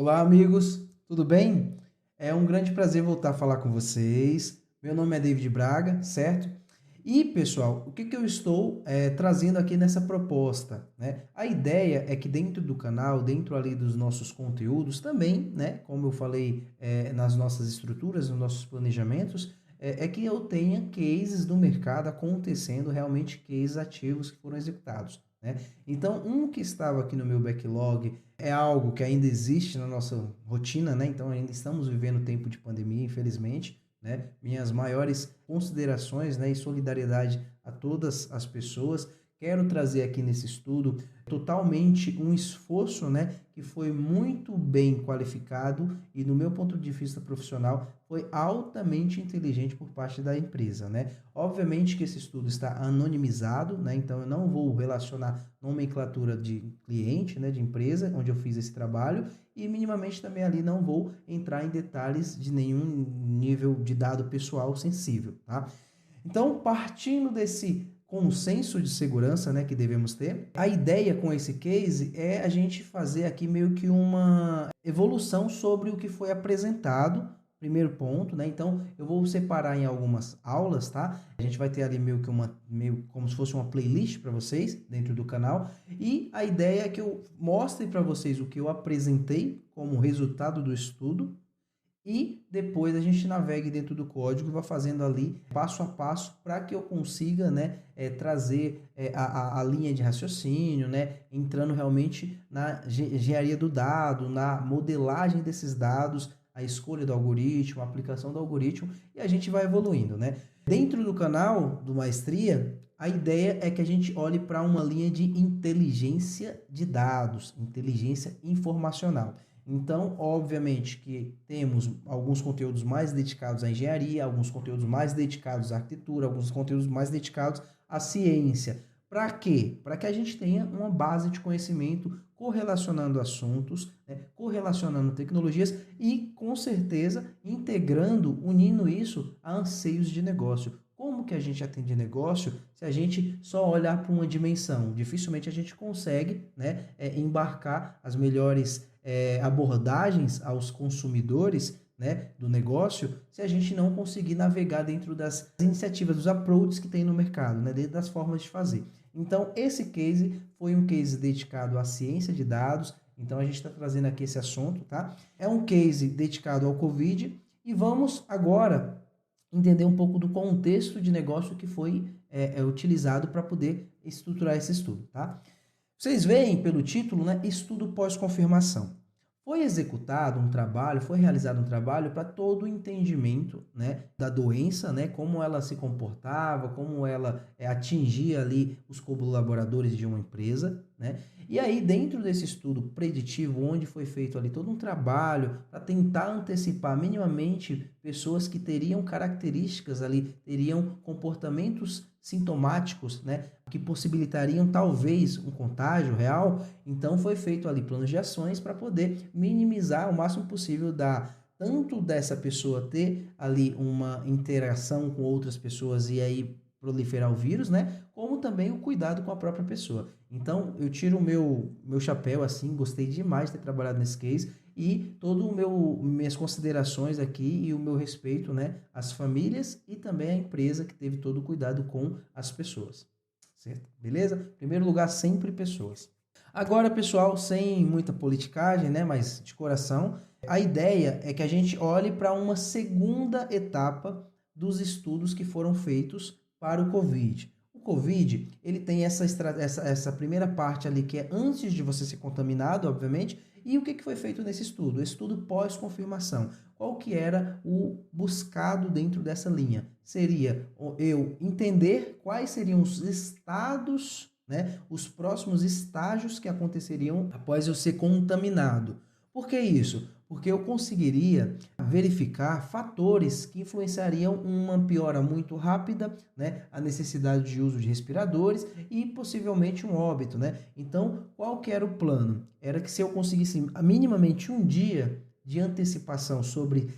Olá, amigos, tudo bem? É um grande prazer voltar a falar com vocês. Meu nome é David Braga, certo? E, pessoal, o que que eu estou trazendo aqui nessa proposta, né? A ideia é que dentro do canal, dentro ali dos nossos conteúdos também, né? Como eu falei nas nossas estruturas, nos nossos planejamentos, é que eu tenha cases do mercado acontecendo, realmente cases ativos que foram executados, né? Então, um que estava aqui no meu backlog é algo que ainda existe na nossa rotina, né? Então, ainda estamos vivendo tempo de pandemia, infelizmente, né? Minhas maiores considerações, né, e solidariedade a todas as pessoas. Quero trazer aqui nesse estudo totalmente um esforço, né, que foi muito bem qualificado e, no meu ponto de vista profissional, foi altamente inteligente por parte da empresa, né? Obviamente que esse estudo está anonimizado, né? Então eu não vou relacionar nomenclatura de cliente, né, de empresa onde eu fiz esse trabalho, e minimamente também ali não vou entrar em detalhes de nenhum nível de dado pessoal sensível, tá? Então, partindo desse consenso de segurança, né, que devemos ter, a ideia com esse case é a gente fazer aqui meio que uma evolução sobre o que foi apresentado. Primeiro ponto, né? Então eu vou separar em algumas aulas, tá? A gente vai ter ali meio como se fosse uma playlist para vocês dentro do canal. E a ideia é que eu mostre para vocês o que eu apresentei como resultado do estudo, e depois a gente navegue dentro do código e vai fazendo ali passo a passo para que eu consiga, né, trazer a linha de raciocínio, né, entrando realmente na engenharia do dado, na modelagem desses dados, a escolha do algoritmo, a aplicação do algoritmo, e a gente vai evoluindo, né? Dentro do canal do Maestria, a ideia é que a gente olhe para uma linha de inteligência de dados, inteligência informacional. Então, obviamente que temos alguns conteúdos mais dedicados à engenharia, alguns conteúdos mais dedicados à arquitetura, alguns conteúdos mais dedicados à ciência. Para quê? Para que a gente tenha uma base de conhecimento correlacionando assuntos, né, correlacionando tecnologias e, com certeza, integrando, unindo isso a anseios de negócio. Como que a gente atende negócio se a gente só olhar para uma dimensão? Dificilmente a gente consegue, né, embarcar as melhores abordagens aos consumidores, né, do negócio, se a gente não conseguir navegar dentro das iniciativas, dos approaches que tem no mercado, né, dentro das formas de fazer. Então, esse case foi um case dedicado à ciência de dados, então a gente está trazendo aqui esse assunto, tá? É um case dedicado ao Covid e vamos agora entender um pouco do contexto de negócio que foi utilizado para poder estruturar esse estudo, tá? Vocês veem pelo título, né, estudo pós-confirmação. Foi executado um trabalho, foi realizado um trabalho para todo o entendimento, né, da doença, né, como ela se comportava, como ela atingia ali os colaboradores de uma empresa, né? E aí, dentro desse estudo preditivo, onde foi feito ali todo um trabalho para tentar antecipar minimamente pessoas que teriam características ali, teriam comportamentos sintomáticos, né, que possibilitariam talvez um contágio real, então foi feito ali planos de ações para poder minimizar o máximo possível tanto dessa pessoa ter ali uma interação com outras pessoas e aí proliferar o vírus, né, como também o cuidado com a própria pessoa. Então eu tiro o meu chapéu assim, gostei demais de ter trabalhado nesse case e todo o minhas considerações aqui e o meu respeito, né, às famílias e também à empresa que teve todo o cuidado com as pessoas. Certo? Beleza? Primeiro lugar, sempre pessoas. Agora, pessoal, sem muita politicagem, né, mas de coração, a ideia é que a gente olhe para uma segunda etapa dos estudos que foram feitos para o COVID. O COVID, ele tem essa primeira parte ali que é antes de você ser contaminado, obviamente, e o que foi feito nesse estudo? O estudo pós-confirmação. Qual que era o buscado dentro dessa linha? Seria eu entender quais seriam os estados, né, os próximos estágios que aconteceriam após eu ser contaminado. Por que isso? Porque eu conseguiria verificar fatores que influenciariam uma piora muito rápida, né, a necessidade de uso de respiradores e possivelmente um óbito, né? Então, qual que era o plano? Era que se eu conseguisse minimamente um dia de antecipação sobre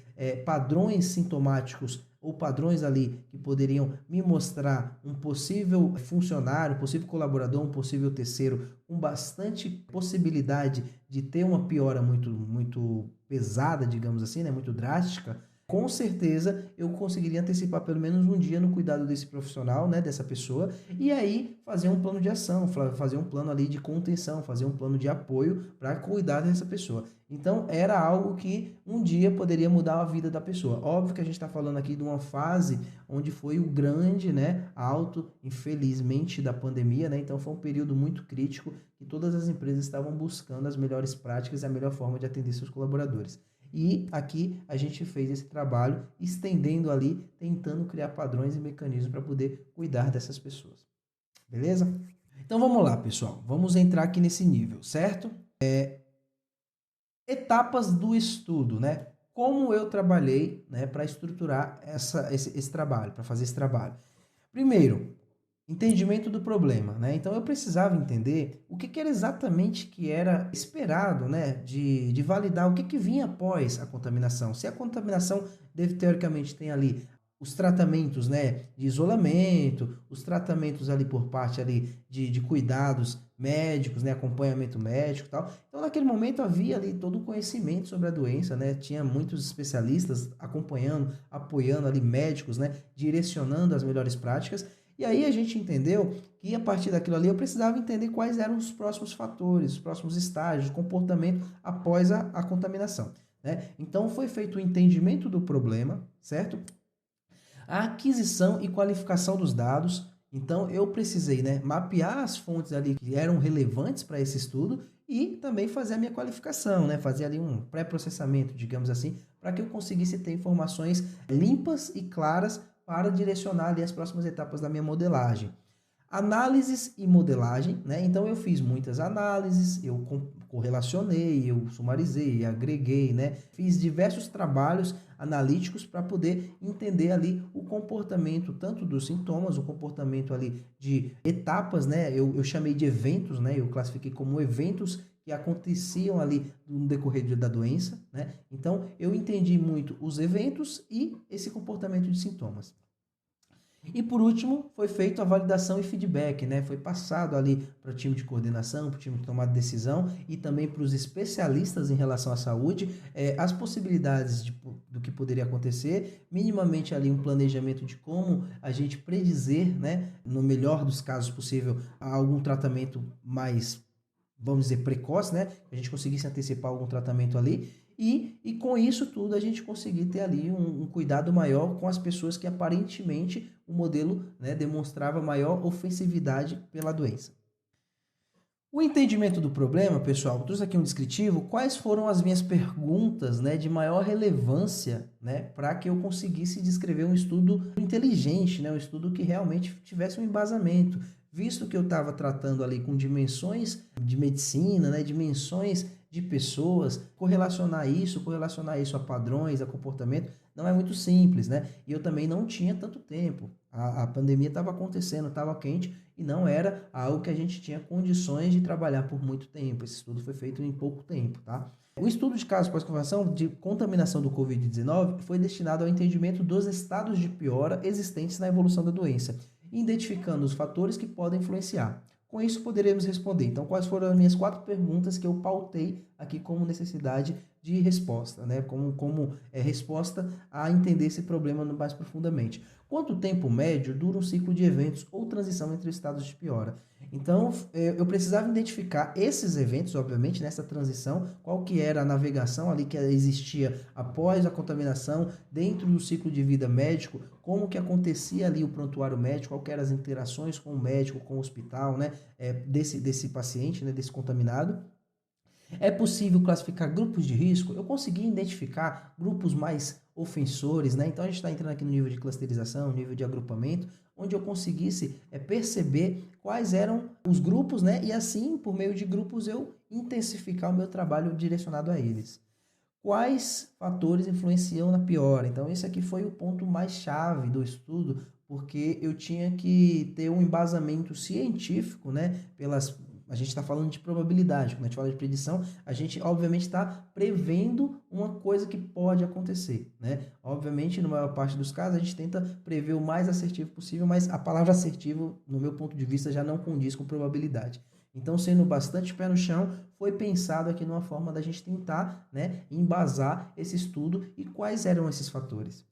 padrões sintomáticos ou padrões ali que poderiam me mostrar um possível funcionário, um possível colaborador, um possível terceiro com bastante possibilidade de ter uma piora muito pesada, digamos assim, né, muito drástica, com certeza eu conseguiria antecipar pelo menos um dia no cuidado desse profissional, né, dessa pessoa, e aí fazer um plano de ação, fazer um plano ali de contenção, fazer um plano de apoio para cuidar dessa pessoa. Então era algo que um dia poderia mudar a vida da pessoa. Óbvio que a gente está falando aqui de uma fase onde foi o grande, né, alto, infelizmente, da pandemia, né? Então foi um período muito crítico que todas as empresas estavam buscando as melhores práticas e a melhor forma de atender seus colaboradores. E aqui a gente fez esse trabalho estendendo ali, tentando criar padrões e mecanismos para poder cuidar dessas pessoas. Beleza? Então vamos lá, pessoal. Vamos entrar aqui nesse nível, certo? Etapas do estudo, né? Como eu trabalhei, né, para estruturar esse trabalho, para fazer esse trabalho. Primeiro, entendimento do problema, né? Então eu precisava entender o que era exatamente que era esperado, né? De validar o que vinha após a contaminação. Se a contaminação teoricamente tem ali os tratamentos, né, de isolamento, os tratamentos ali por parte ali de cuidados médicos, né, acompanhamento médico e tal. Então naquele momento havia ali todo o conhecimento sobre a doença, né? Tinha muitos especialistas acompanhando, apoiando ali médicos, né, direcionando as melhores práticas. E aí a gente entendeu que a partir daquilo ali eu precisava entender quais eram os próximos fatores, os próximos estágios, o comportamento após a contaminação, né? Então foi feito o entendimento do problema, certo? A aquisição e qualificação dos dados. Então eu precisei, né, mapear as fontes ali que eram relevantes para esse estudo e também fazer a minha qualificação, né, fazer ali um pré-processamento, digamos assim, para que eu conseguisse ter informações limpas e claras para direcionar ali as próximas etapas da minha modelagem. Análises e modelagem, né? Então eu fiz muitas análises, eu correlacionei, eu sumarizei, agreguei, né? Fiz diversos trabalhos analíticos para poder entender ali o comportamento tanto dos sintomas, o comportamento ali de etapas, né? Eu chamei de eventos, né? Eu classifiquei como eventos que aconteciam ali no decorrer da doença, né? Então eu entendi muito os eventos e esse comportamento de sintomas. E por último, foi feita a validação e feedback, né? Foi passado ali para o time de coordenação, para o time de tomada de decisão e também para os especialistas em relação à saúde, as possibilidades do que poderia acontecer, minimamente ali um planejamento de como a gente predizer, né, no melhor dos casos possível, algum tratamento mais, vamos dizer, precoce, né? Que a gente conseguisse antecipar algum tratamento ali. E com isso tudo a gente conseguir ter ali um cuidado maior com as pessoas que aparentemente o modelo, né, demonstrava maior ofensividade pela doença. O entendimento do problema, pessoal, trouxe aqui um descritivo, quais foram as minhas perguntas, né, de maior relevância, né, para que eu conseguisse descrever um estudo inteligente, né, um estudo que realmente tivesse um embasamento, visto que eu estava tratando ali com dimensões de medicina, né, dimensões de pessoas, correlacionar isso a padrões, a comportamento, não é muito simples, né? E eu também não tinha tanto tempo. A pandemia estava acontecendo, estava quente e não era algo que a gente tinha condições de trabalhar por muito tempo. Esse estudo foi feito em pouco tempo, tá? O estudo de casos pós-contaminação de contaminação do Covid-19 foi destinado ao entendimento dos estados de piora existentes na evolução da doença, identificando os fatores que podem influenciar. Com isso, poderemos responder. Então, quais foram as minhas 4 perguntas que eu pautei aqui como necessidade de resposta, né? Como resposta a entender esse problema mais profundamente. Quanto tempo médio dura um ciclo de eventos ou transição entre estados de piora? Então, eu precisava identificar esses eventos, obviamente, nessa transição, qual que era a navegação ali que existia após a contaminação, dentro do ciclo de vida médico, como que acontecia ali o prontuário médico, qual que eram as interações com o médico, com o hospital, né, desse paciente, né, desse contaminado. É possível classificar grupos de risco? Eu consegui identificar grupos mais ofensores, né? Então a gente está entrando aqui no nível de clusterização, nível de agrupamento, onde eu conseguisse perceber quais eram os grupos, né? E assim, por meio de grupos, eu intensificar o meu trabalho direcionado a eles. Quais fatores influenciam na piora? Então esse aqui foi o ponto mais chave do estudo, porque eu tinha que ter um embasamento científico, né? Pelas a gente está falando de probabilidade. Quando a gente fala de predição, a gente obviamente está prevendo uma coisa que pode acontecer, né? Obviamente, na maior parte dos casos, a gente tenta prever o mais assertivo possível, mas a palavra assertivo, no meu ponto de vista, já não condiz com probabilidade. Então, sendo bastante pé no chão, foi pensado aqui numa forma da gente tentar, né, embasar esse estudo e quais eram esses fatores.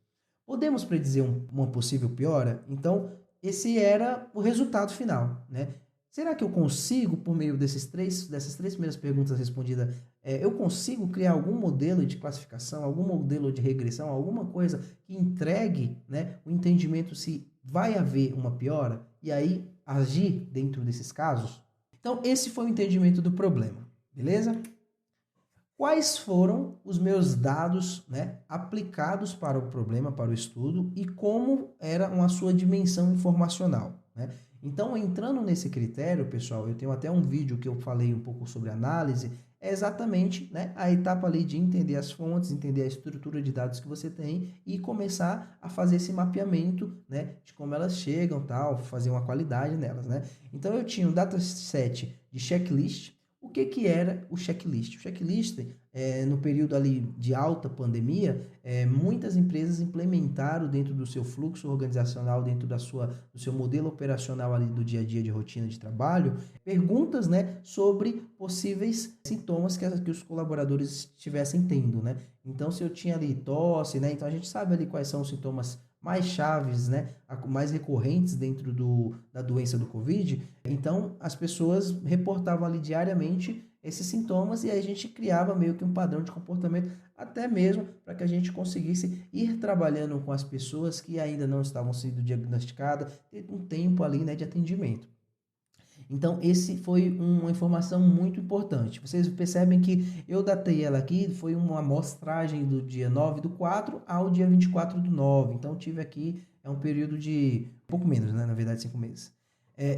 Podemos predizer uma possível piora? Então, esse era o resultado final, né? Será que eu consigo, por meio dessas três primeiras perguntas respondidas, eu consigo criar algum modelo de classificação, algum modelo de regressão, alguma coisa que entregue, né, o entendimento se vai haver uma piora e aí agir dentro desses casos? Então, esse foi o entendimento do problema, beleza? Quais foram os meus dados, né, aplicados para o problema, para o estudo e como era a sua dimensão informacional, né? Então, entrando nesse critério, pessoal, eu tenho até um vídeo que eu falei um pouco sobre análise, é exatamente, né, a etapa ali de entender as fontes, entender a estrutura de dados que você tem e começar a fazer esse mapeamento, né, de como elas chegam, tal, fazer uma qualidade nelas, né? Então, eu tinha um dataset de checklist. O que que era o checklist? O checklist, no período ali de alta pandemia, muitas empresas implementaram dentro do seu fluxo organizacional, dentro do seu modelo operacional ali do dia a dia de rotina de trabalho, perguntas, né, sobre possíveis sintomas que os colaboradores estivessem tendo, né? Então, se eu tinha ali tosse, né? Então, a gente sabe ali quais são os sintomas mais chaves, né, mais recorrentes dentro da doença do Covid. Então, as pessoas reportavam ali diariamente esses sintomas e aí a gente criava meio que um padrão de comportamento, até mesmo para que a gente conseguisse ir trabalhando com as pessoas que ainda não estavam sendo diagnosticadas, ter um tempo ali, né, de atendimento. Então, esse foi uma informação muito importante. Vocês percebem que eu datei ela aqui, foi uma amostragem do dia 9/4 ao dia 24/9. Então, tive aqui, é um período de pouco menos, né? Na verdade, 5 meses.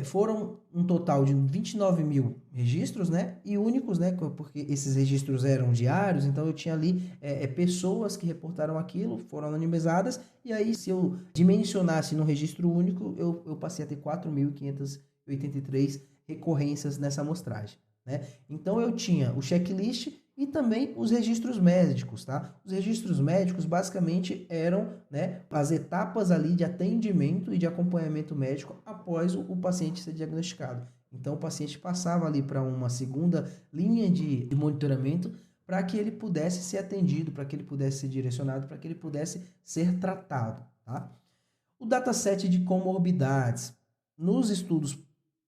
Foram um total de 29 mil registros, né? E únicos, né? Porque esses registros eram diários, então eu tinha ali pessoas que reportaram aquilo, foram anonimizadas, e aí se eu dimensionasse no registro único, eu passei a ter 4.583 recorrências nessa amostragem, né? Então eu tinha o checklist e também os registros médicos, tá? Os registros médicos basicamente eram, né, as etapas ali de atendimento e de acompanhamento médico após o paciente ser diagnosticado. Então o paciente passava ali para uma segunda linha de monitoramento para que ele pudesse ser atendido, para que ele pudesse ser direcionado, para que ele pudesse ser tratado, tá? O dataset de comorbidades. Nos estudos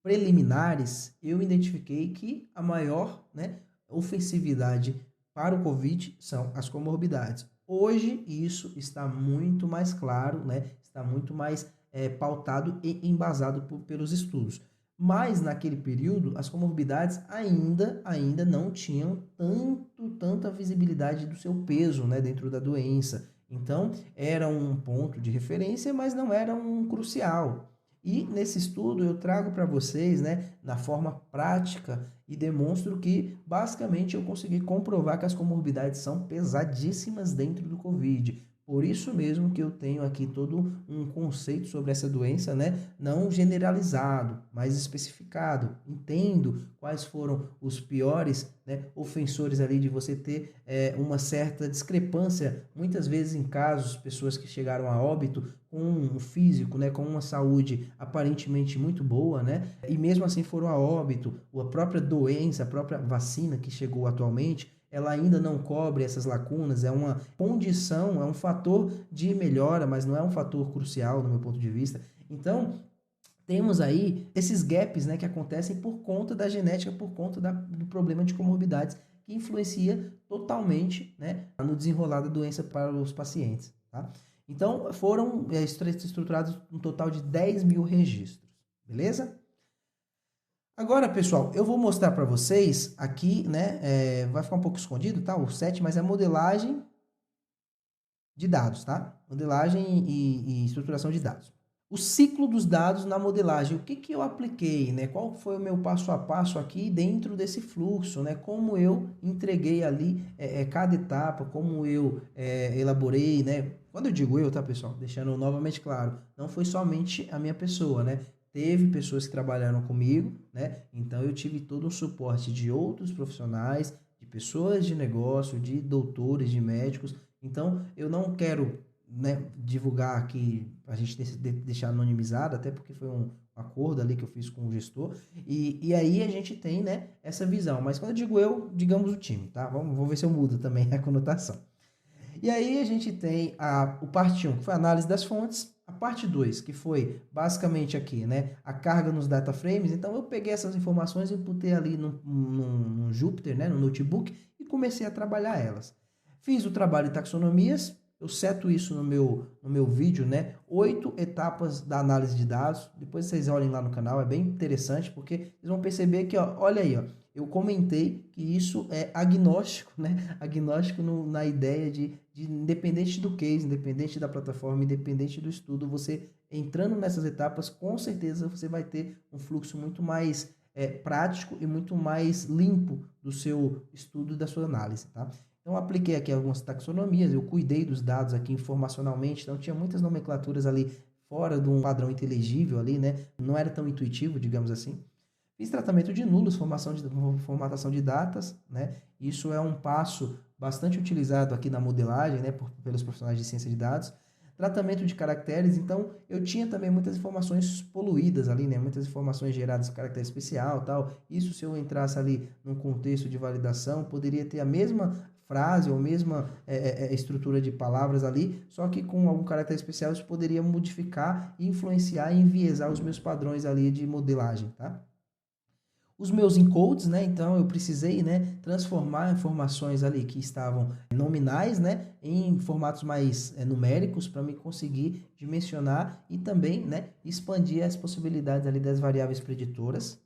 preliminares, eu identifiquei que a maior, né, ofensividade para o COVID são as comorbidades. Hoje, isso está muito mais claro, né, está muito mais pautado e embasado pelos estudos. Mas, naquele período, as comorbidades ainda não tinham tanta visibilidade do seu peso, né, dentro da doença. Então, era um ponto de referência, mas não era um crucial. E nesse estudo eu trago para vocês, né, na forma prática e demonstro que basicamente eu consegui comprovar que as comorbidades são pesadíssimas dentro do COVID. Por isso mesmo que eu tenho aqui todo um conceito sobre essa doença, né, não generalizado, mas especificado. Entendo quais foram os piores, né, ofensores ali de você ter uma certa discrepância, muitas vezes em casos, pessoas que chegaram a óbito com um físico, né, com uma saúde aparentemente muito boa, né, e mesmo assim foram a óbito. A própria doença, a própria vacina que chegou atualmente, ela ainda não cobre essas lacunas, é uma condição, é um fator de melhora, mas não é um fator crucial no meu ponto de vista. Então, temos aí esses gaps, né, que acontecem por conta da genética, por conta do problema de comorbidades, que influencia totalmente, né, no desenrolar da doença para os pacientes, tá? Então, foram estruturados um total de 10 mil registros, beleza? Agora, pessoal, eu vou mostrar para vocês aqui, né, vai ficar um pouco escondido, tá, o 7, mas é modelagem de dados, tá? Modelagem e estruturação de dados. O ciclo dos dados na modelagem, o que que eu apliquei, né? Qual foi o meu passo a passo aqui dentro desse fluxo, né? Como eu entreguei ali cada etapa, como eu elaborei, né? Quando eu digo eu, tá, pessoal? Deixando novamente claro, não foi somente a minha pessoa, né? teve pessoas que trabalharam comigo, né? Então eu tive todo um suporte de outros profissionais, de pessoas de negócio, de doutores, de médicos. Então eu não quero, né, divulgar aqui, a gente deixar anonimizado, até porque foi um acordo ali que eu fiz com o gestor, e aí a gente tem, né, essa visão. Mas quando eu digo eu, digamos o time, tá? Vamos ver se eu mudo também a conotação. E aí a gente tem o parte 1, que foi a análise das fontes, a parte 2, que foi basicamente aqui, né, a carga nos data frames. Então eu peguei essas informações e botei ali no Jupyter, né, no notebook, e comecei a trabalhar elas. Fiz o trabalho de taxonomias, eu seto isso no meu vídeo, né, 8 etapas da análise de dados. Depois vocês olhem lá no canal, é bem interessante, porque vocês vão perceber que, ó, olha aí, ó, eu comentei que isso é agnóstico, né? Agnóstico na ideia de independente do case, independente da plataforma, independente do estudo, você entrando nessas etapas, com certeza você vai ter um fluxo muito mais prático e muito mais limpo do seu estudo e da sua análise, tá? Então, eu apliquei aqui algumas taxonomias, eu cuidei dos dados aqui informacionalmente, então tinha muitas nomenclaturas ali fora de um padrão inteligível ali, né? Não era tão intuitivo, digamos assim. Fiz tratamento de nulos, formatação de datas, né? Isso é um passo bastante utilizado aqui na modelagem, né, pelos profissionais de ciência de dados. Tratamento de caracteres, então eu tinha também muitas informações poluídas ali, né? Muitas informações geradas com caractere especial, tal. Isso, se eu entrasse ali num contexto de validação, poderia ter a mesma frase ou mesma estrutura de palavras ali, só que com algum caractere especial isso poderia modificar, influenciar e enviesar os meus padrões ali de modelagem, tá? Os meus encodes, né? Então eu precisei, né, transformar informações ali que estavam nominais, né, em formatos mais numéricos para me conseguir dimensionar e também, né, expandir as possibilidades ali das variáveis preditoras.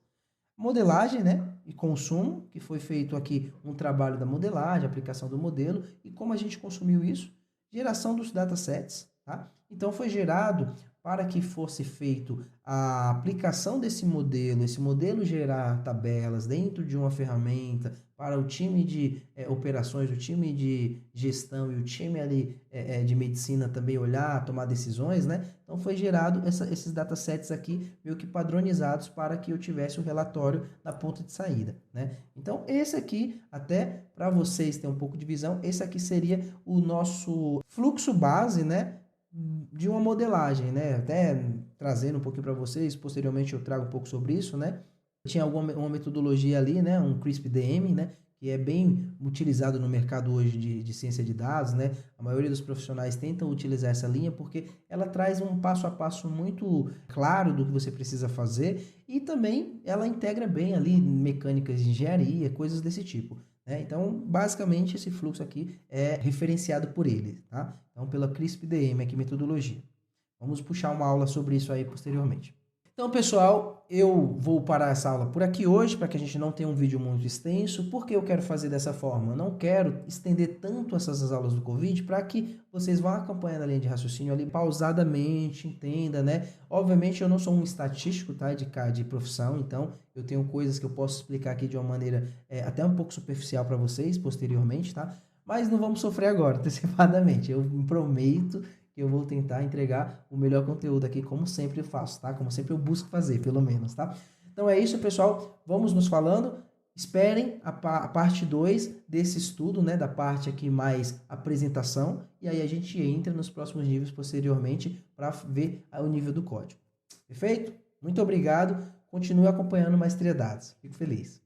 Modelagem, né, e consumo, que foi feito aqui um trabalho da modelagem, aplicação do modelo e como a gente consumiu isso. Geração dos datasets, tá? Então foi gerado para que fosse feito a aplicação desse modelo, esse modelo gerar tabelas dentro de uma ferramenta para o time de operações, o time de gestão e o time ali de medicina também olhar, tomar decisões, né? Então foi gerado esses datasets aqui meio que padronizados para que eu tivesse o relatório na ponta de saída, né? Então esse aqui, até para vocês terem um pouco de visão, esse aqui seria o nosso fluxo base, né, de uma modelagem, né? Até trazendo um pouquinho para vocês, posteriormente eu trago um pouco sobre isso, né? Tinha uma metodologia ali, né? Um CRISP-DM, né? Que é bem utilizado no mercado hoje de ciência de dados, né? A maioria dos profissionais tentam utilizar essa linha porque ela traz um passo a passo muito claro do que você precisa fazer e também ela integra bem ali mecânicas de engenharia, coisas desse tipo, né? Então, basicamente, esse fluxo aqui é referenciado por ele, tá? Então, pela CRISP-DM aqui, metodologia. Vamos puxar uma aula sobre isso aí posteriormente. Então, pessoal, eu vou parar essa aula por aqui hoje, para que a gente não tenha um vídeo muito extenso. Por que eu quero fazer dessa forma? Eu não quero estender tanto essas aulas do Covid para que vocês vão acompanhando a linha de raciocínio ali pausadamente, entenda, né? Obviamente, eu não sou um estatístico, tá? De profissão, então eu tenho coisas que eu posso explicar aqui de uma maneira até um pouco superficial para vocês posteriormente, tá? Mas não vamos sofrer agora, antecipadamente. Eu me prometo que eu vou tentar entregar o melhor conteúdo aqui, como sempre eu faço, tá? Como sempre eu busco fazer, pelo menos, tá? Então é isso, pessoal. Vamos nos falando. Esperem a parte 2 desse estudo, né? Da parte aqui mais apresentação. E aí a gente entra nos próximos níveis posteriormente para ver o nível do código. Perfeito? Muito obrigado. Continue acompanhando Maestria Dados. Fico feliz.